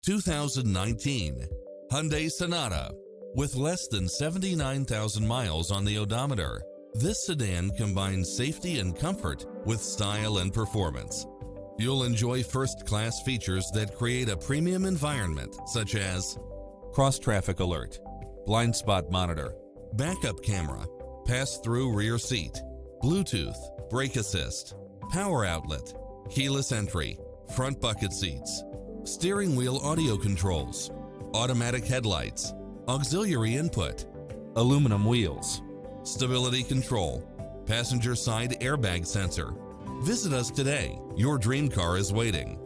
2019 Hyundai Sonata. With less than 79,000 miles on the odometer, this sedan combines safety and comfort with style and performance. You'll enjoy first-class features that create a premium environment, such as cross-traffic alert, blind spot monitor, backup camera, pass-through rear seat, Bluetooth, brake assist, power outlet, keyless entry, front bucket seats, steering wheel audio controls, automatic headlights, auxiliary input, aluminum wheels, stability control, passenger side airbag sensor. Visit us today. Your dream car is waiting.